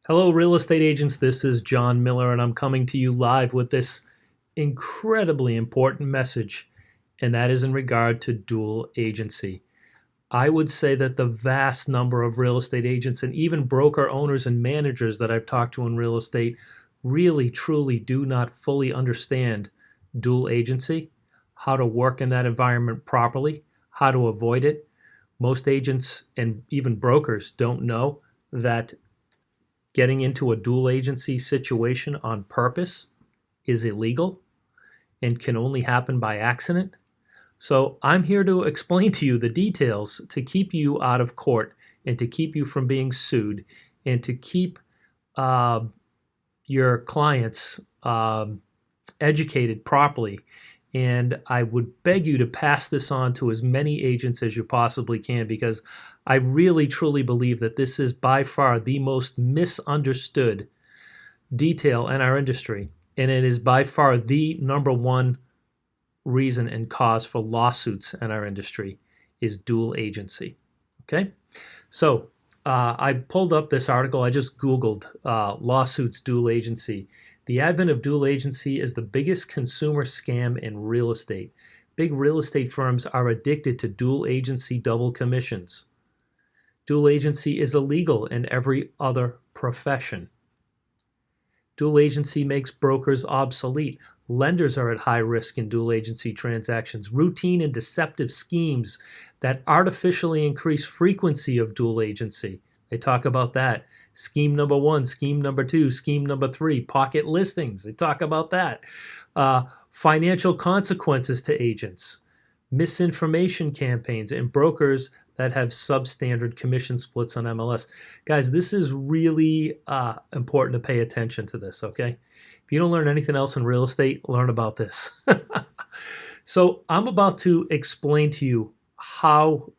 Hello, real estate agents. This is John Miller, and I'm coming to you live with this incredibly important message, and that is in regard to dual agency. I would say that the vast number of real estate agents and even broker owners and managers that I've talked to in real estate really, truly do not fully understand dual agency, how to work in that environment properly, how to avoid it. Most agents and even brokers don't know that getting into a dual agency situation on purpose is illegal and can only happen by accident. So I'm here to explain to you the details to keep you out of court and to keep you from being sued and to keep uh, your clients educated properly. And I would beg you to pass this on to as many agents as you possibly can, because I really truly believe that this is by far the most misunderstood detail in our industry. And it is by far the number one reason and cause for lawsuits in our industry is dual agency. Okay? So I pulled up this article. I just Googled lawsuits dual agency. The advent of dual agency is the biggest consumer scam in real estate. Big real estate firms are addicted to dual agency double commissions. Dual agency is illegal in every other profession. Dual agency makes brokers obsolete. Lenders are at high risk in dual agency transactions. Routine and deceptive schemes that artificially increase frequency of dual agency. They talk about that. Scheme number one, scheme number two, scheme number three, pocket listings. They talk about that. Financial consequences to agents, misinformation campaigns, and brokers that have substandard commission splits on MLS. Guys, this is really important to pay attention to this, okay? If you don't learn anything else in real estate, learn about this. So I'm about to explain to you how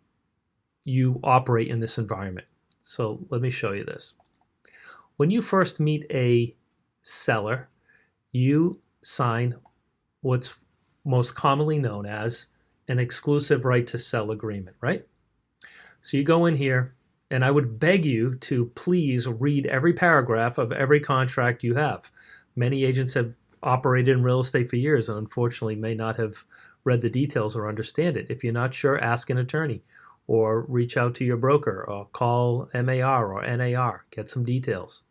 you operate in this environment. So let me show you this. When you first meet a seller, you sign what's most commonly known as an exclusive right to sell agreement, right? So you go in here, and I would beg you to please read every paragraph of every contract you have. Many agents have operated in real estate for years and unfortunately may not have read the details or understand it. If you're not sure, ask an attorney or reach out to your broker or call MAR or NAR, get some details.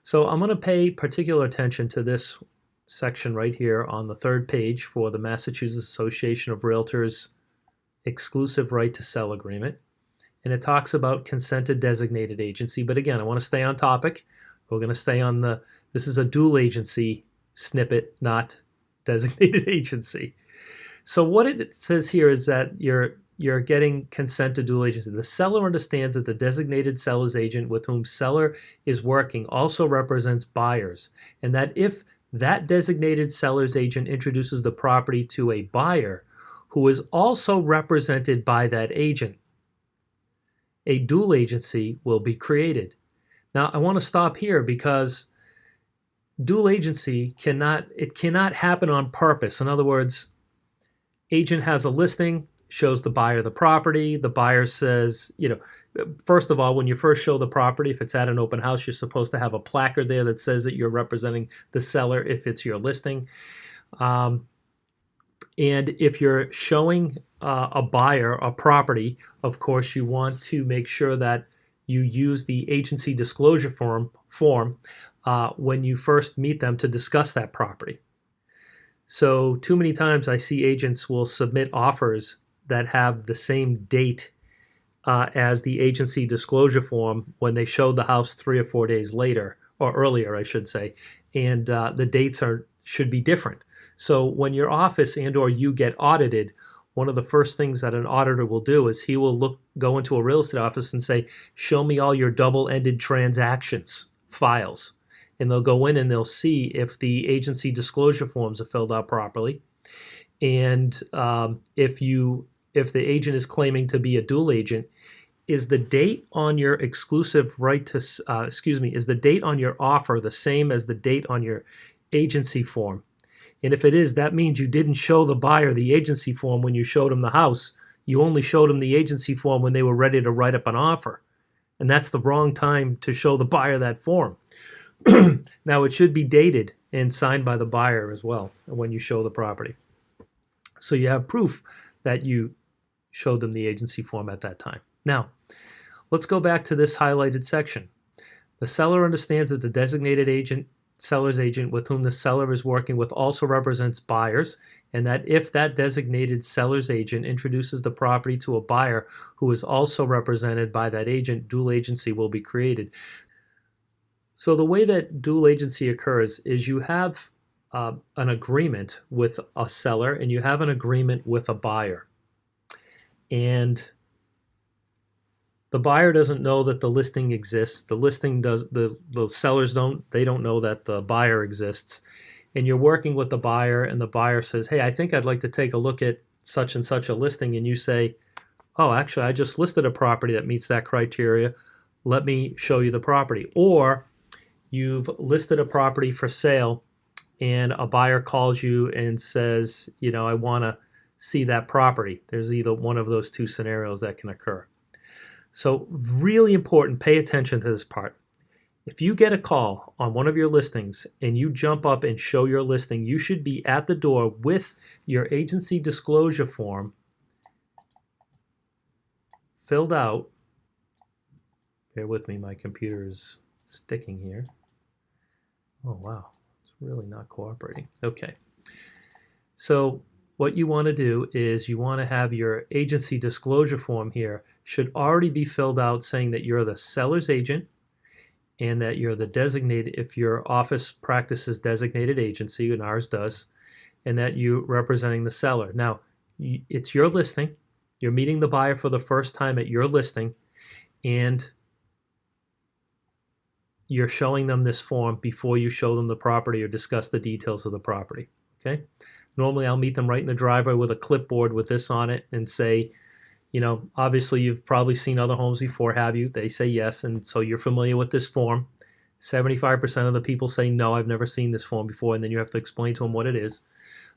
So I'm going to pay particular attention to this section right here on the third page for the Massachusetts Association of Realtors exclusive right to sell agreement. And it talks about consented designated agency. But again, I want to stay on topic. We're going to stay on this is a dual agency snippet, not designated agency. So what it says here is that you're getting consent to dual agency. The seller understands that the designated seller's agent with whom seller is working also represents buyers, and that if that designated seller's agent introduces the property to a buyer who is also represented by that agent, a dual agency will be created. Now, I want to stop here because dual agency cannot happen on purpose. In other words, agent has a listing, shows the buyer the property. The buyer says, first of all, when you first show the property, if it's at an open house, you're supposed to have a placard there that says that you're representing the seller if it's your listing. And if you're showing a buyer a property, of course, you want to make sure that you use the agency disclosure form when you first meet them to discuss that property. So too many times I see agents will submit offers that have the same date as the agency disclosure form when they showed the house 3 or 4 days later, or earlier, I should say, and the dates should be different. So when your office and or you get audited, one of the first things that an auditor will do is he will go into a real estate office and say, show me all your double-ended transactions files. And they'll go in and they'll see if the agency disclosure forms are filled out properly. And if the agent is claiming to be a dual agent, is the date on your exclusive right to, is the date on your offer the same as the date on your agency form? And if it is, that means you didn't show the buyer the agency form when you showed them the house. You only showed them the agency form when they were ready to write up an offer. And that's the wrong time to show the buyer that form. Now, it should be dated and signed by the buyer as well when you show the property. So you have proof that you showed them the agency form at that time. Now, let's go back to this highlighted section. The seller understands that the designated agent, seller's agent with whom the seller is working with also represents buyers, and that if that designated seller's agent introduces the property to a buyer who is also represented by that agent, dual agency will be created. So the way that dual agency occurs is you have an agreement with a seller and you have an agreement with a buyer. And the buyer doesn't know that the listing exists. The listing does, the sellers don't know that the buyer exists. And you're working with the buyer and the buyer says, hey, I think I'd like to take a look at such and such a listing. And you say, oh, actually, I just listed a property that meets that criteria. Let me show you the property. Or you've listed a property for sale and a buyer calls you and says, you know, I want to see that property. There's either one of those two scenarios that can occur. So really important, pay attention to this part. If you get a call on one of your listings and you jump up and show your listing, you should be at the door with your agency disclosure form filled out. Bear with me, my computer is sticking here. Oh, wow. It's really not cooperating. Okay. So what you want to do is you want to have your agency disclosure form here should already be filled out saying that you're the seller's agent and that you're the designated, if your office practices designated agency, and ours does, and that you're representing the seller. Now, it's your listing. You're meeting the buyer for the first time at your listing, and you're showing them this form before you show them the property or discuss the details of the property, okay? Normally, I'll meet them right in the driveway with a clipboard with this on it and say, you know, obviously you've probably seen other homes before, have you? They say yes, and so you're familiar with this form. 75% of the people say, no, I've never seen this form before, and then you have to explain to them what it is.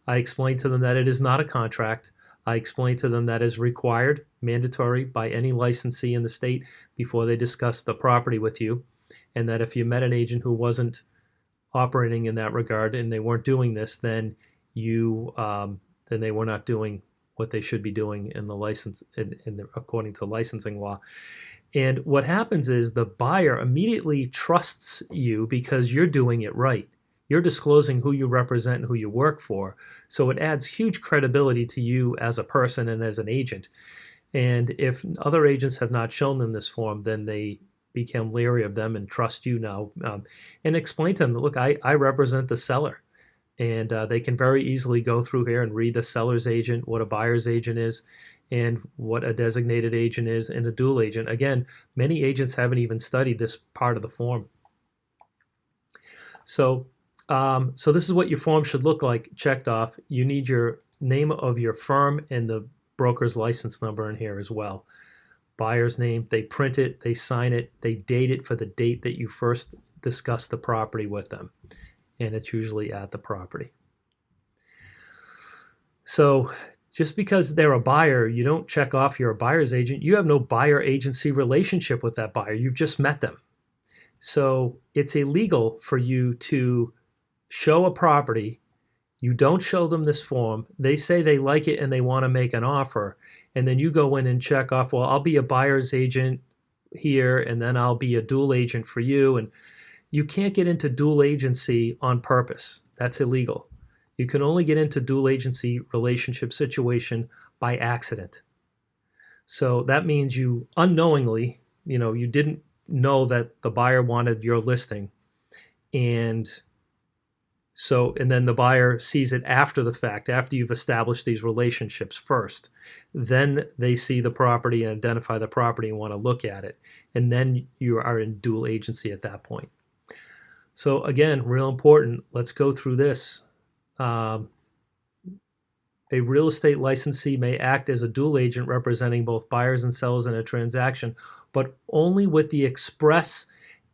I explain to them that it is not a contract. I explain to them that is required, mandatory by any licensee in the state before they discuss the property with you, and that if you met an agent who wasn't operating in that regard and they weren't doing this, then then they were not doing what they should be doing in the license, according to licensing law. And what happens is the buyer immediately trusts you because you're doing it right. You're disclosing who you represent and who you work for. So it adds huge credibility to you as a person and as an agent. And if other agents have not shown them this form, then they become leery of them and trust you now. And explain to them, look, I represent the seller. And they can very easily go through here and read the seller's agent, what a buyer's agent is, and what a designated agent is, and a dual agent. Again, many agents haven't even studied this part of the form. So this is what your form should look like, checked off. You need your name of your firm and the broker's license number in here as well. Buyer's name, they print it, they sign it, they date it for the date that you first discussed the property with them. And it's usually at the property. So just because they're a buyer, you don't check off you're a buyer's agent. You have no buyer agency relationship with that buyer. You've just met them. So it's illegal for you to show a property. You don't show them this form. They say they like it and they want to make an offer. And then you go in and check off, well, I'll be a buyer's agent here, and then I'll be a dual agent for you. And you can't get into dual agency on purpose. That's illegal. You can only get into dual agency relationship situation by accident. So that means you unknowingly, you didn't know that the buyer wanted your listing. And then the buyer sees it after the fact, after you've established these relationships first. Then they see the property and identify the property and want to look at it. And then you are in dual agency at that point. So again, real important, let's go through this. A real estate licensee may act as a dual agent representing both buyers and sellers in a transaction, but only with the express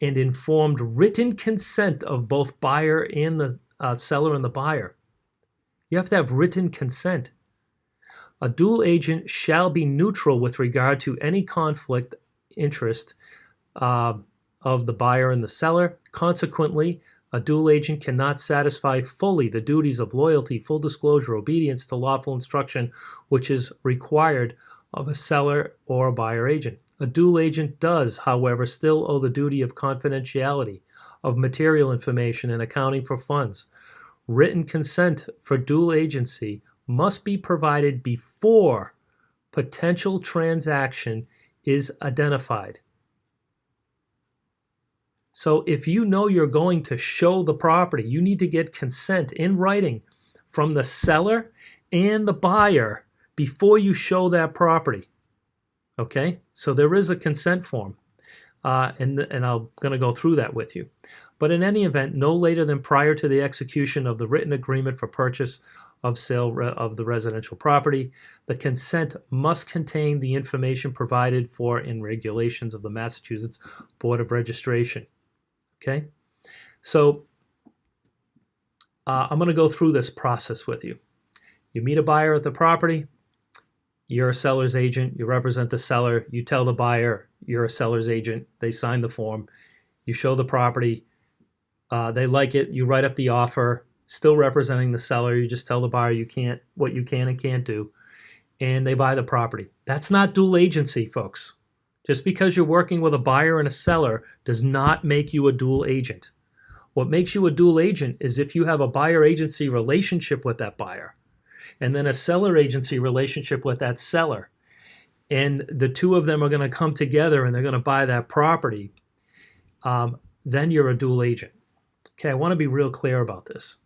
and informed written consent of both buyer and the seller and the buyer. You have to have written consent. A dual agent shall be neutral with regard to any conflict interest uh, of the buyer and the seller. Consequently, a dual agent cannot satisfy fully the duties of loyalty, full disclosure, obedience to lawful instruction, which is required of a seller or a buyer agent. A dual agent does, however, still owe the duty of confidentiality of material information and accounting for funds. Written consent for dual agency must be provided before potential transaction is identified. So if you know you're going to show the property, you need to get consent in writing from the seller and the buyer before you show that property. Okay, so there is a consent form, and I'm going to go through that with you. But in any event, no later than prior to the execution of the written agreement for purchase of sale of the residential property, the consent must contain the information provided for in regulations of the Massachusetts Board of Registration. Okay, so I'm going to go through this process with you. You meet a buyer at the property. You're a seller's agent. You represent the seller. You tell the buyer you're a seller's agent. They sign the form. You show the property. They like it. You write up the offer, still representing the seller. You just tell the buyer what you can and can't do, and they buy the property. That's not dual agency, folks. Just because you're working with a buyer and a seller does not make you a dual agent. What makes you a dual agent is if you have a buyer agency relationship with that buyer and then a seller agency relationship with that seller. And the two of them are going to come together and they're going to buy that property. Then you're a dual agent. Okay, I want to be real clear about this.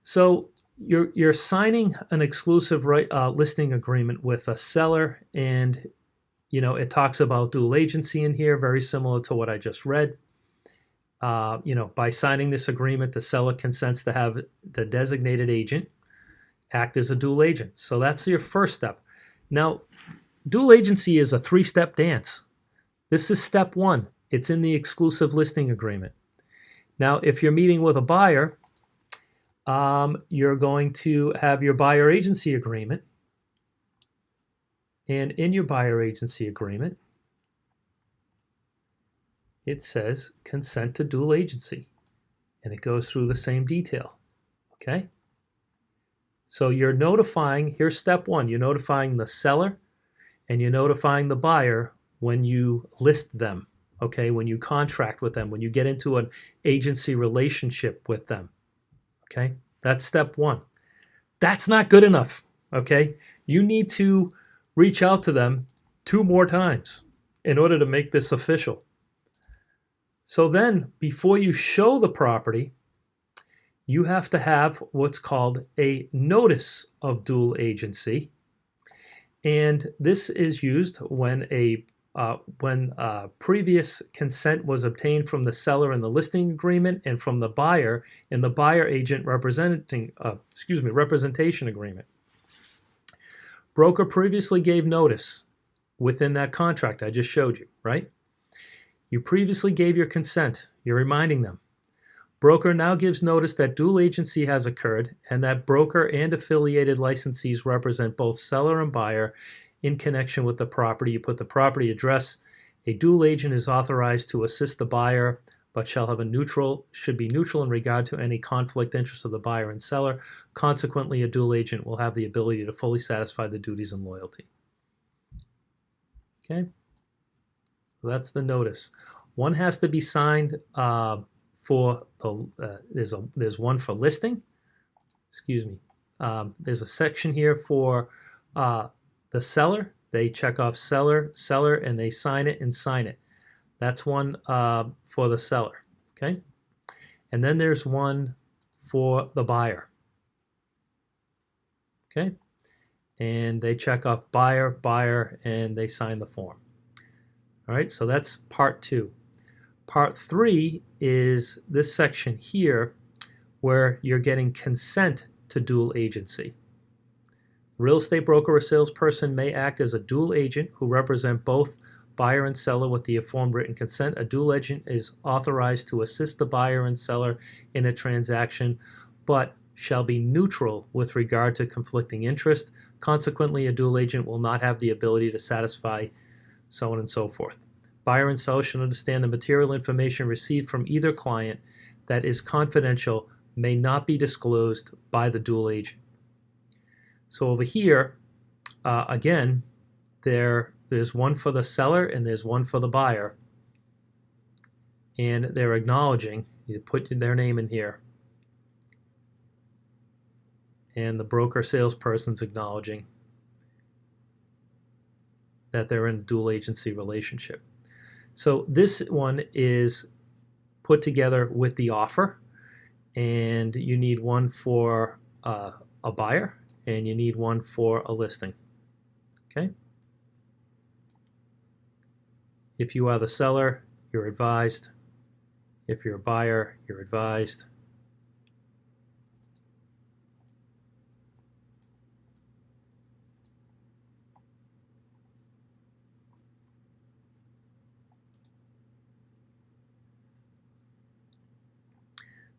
So you're signing an exclusive listing agreement with a seller, and it talks about dual agency in here, very similar to what I just read. By signing this agreement, the seller consents to have the designated agent act as a dual agent. So that's your first step. Now, dual agency is a 3-step dance. This is step 1. It's in the exclusive listing agreement. Now, if you're meeting with a buyer, you're going to have your buyer agency agreement. And in your buyer agency agreement, it says consent to dual agency. And it goes through the same detail. Okay? So you're notifying, here's step 1, you're notifying the seller and you're notifying the buyer when you list them. Okay? When you contract with them, when you get into an agency relationship with them. Okay? That's step 1. That's not good enough. Okay? You need to reach out to them 2 more times in order to make this official. So then, before you show the property, you have to have what's called a notice of dual agency. And this is used when previous consent was obtained from the seller in the listing agreement and from the buyer in the buyer agent representation agreement. Broker previously gave notice within that contract I just showed you, right? You previously gave your consent. You're reminding them. Broker now gives notice that dual agency has occurred and that broker and affiliated licensees represent both seller and buyer in connection with the property. You put the property address. A dual agent is authorized to assist the buyer, but should be neutral in regard to any conflict interest of the buyer and seller. Consequently, a dual agent will have the ability to fully satisfy the duties and loyalty. Okay? So that's the notice. One has to be signed for the there's one for listing. Excuse me. There's a section here for the seller. They check off seller, and they sign it and sign it. That's one for the seller. Okay, and then there's one for the buyer. Okay, and they check off buyer, and they sign the form. All right, so that's part 2. Part 3 is this section here where you're getting consent to dual agency. Real estate broker or salesperson may act as a dual agent who represent both buyer and seller with the informed written consent. A dual agent is authorized to assist the buyer and seller in a transaction, but shall be neutral with regard to conflicting interest. Consequently, a dual agent will not have the ability to satisfy so on and so forth. Buyer and seller should understand the material information received from either client that is confidential may not be disclosed by the dual agent. So over here, again, there's one for the seller and there's one for the buyer. And they're acknowledging, you put their name in here. And the broker salesperson's acknowledging that they're in a dual agency relationship. So this one is put together with the offer, and you need one for a buyer and you need one for a listing. Okay. If you are the seller, you're advised. If you're a buyer, you're advised.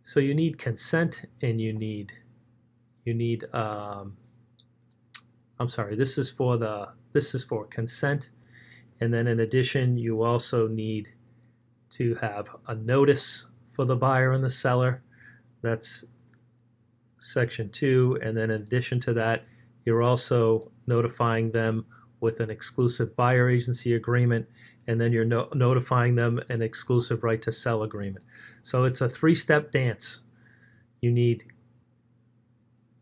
So you need consent, and you need I'm sorry, this is for consent, and then in addition you also need to have a notice for the buyer and the seller. That's section 2, and then in addition to that, you're also notifying them with an exclusive buyer agency agreement, and then you're notifying them an exclusive right to sell agreement. So it's a 3-step dance. You need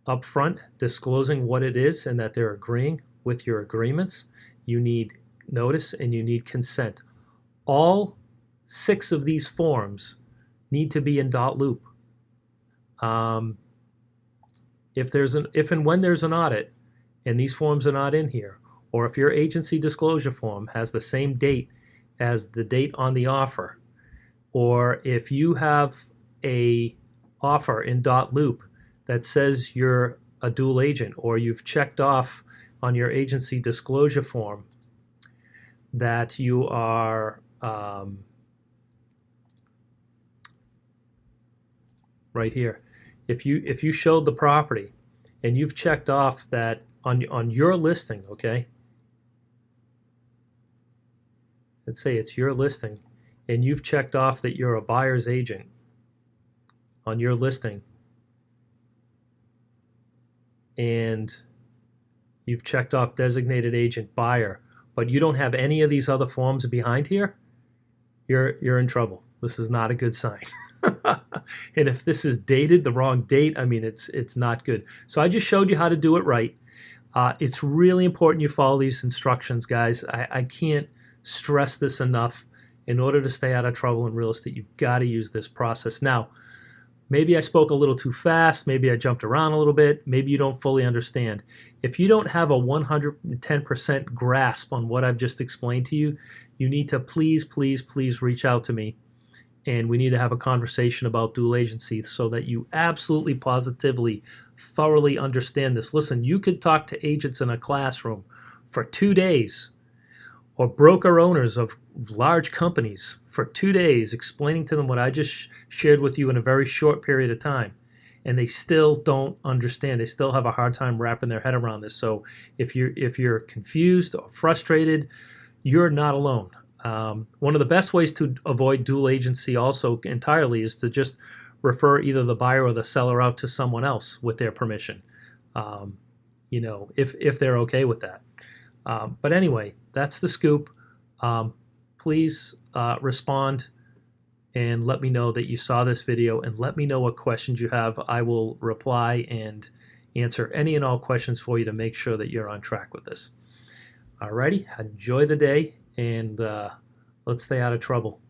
upfront disclosing what it is and that they're agreeing with your agreements. You need notice and you need consent. All 6 of these forms need to be in .loop. If and when there's an audit and these forms are not in here, or if your agency disclosure form has the same date as the date on the offer, or if you have a offer in .loop that says you're a dual agent, or you've checked off on your agency disclosure form that you are right here. If you showed the property and you've checked off that on your listing, okay? Let's say it's your listing and you've checked off that you're a buyer's agent on your listing, and you've checked off designated agent buyer, but you don't have any of these other forms behind here, you're in trouble. This is not a good sign. And if this is dated the wrong date, I mean, it's not good. So I just showed you how to do it right. It's really important you follow these instructions, guys. I can't stress this enough. In order to stay out of trouble in real estate, you've got to use this process. Now, maybe I spoke a little too fast. Maybe I jumped around a little bit. Maybe you don't fully understand. If you don't have a 110% grasp on what I've just explained to you, you need to please, please, please reach out to me. And we need to have a conversation about dual agency so that you absolutely, positively, thoroughly understand this. Listen, you could talk to agents in a classroom for 2 days, or broker owners of large companies for 2 days, explaining to them what I just shared with you in a very short period of time, and they still don't understand. They still have a hard time wrapping their head around this. So if you're confused or frustrated, you're not alone. One of the best ways to avoid dual agency also entirely is to just refer either the buyer or the seller out to someone else with their permission, if they're okay with that. But anyway, that's the scoop. Please respond and let me know that you saw this video, and let me know what questions you have. I will reply and answer any and all questions for you to make sure that you're on track with this. Alrighty, enjoy the day, and let's stay out of trouble.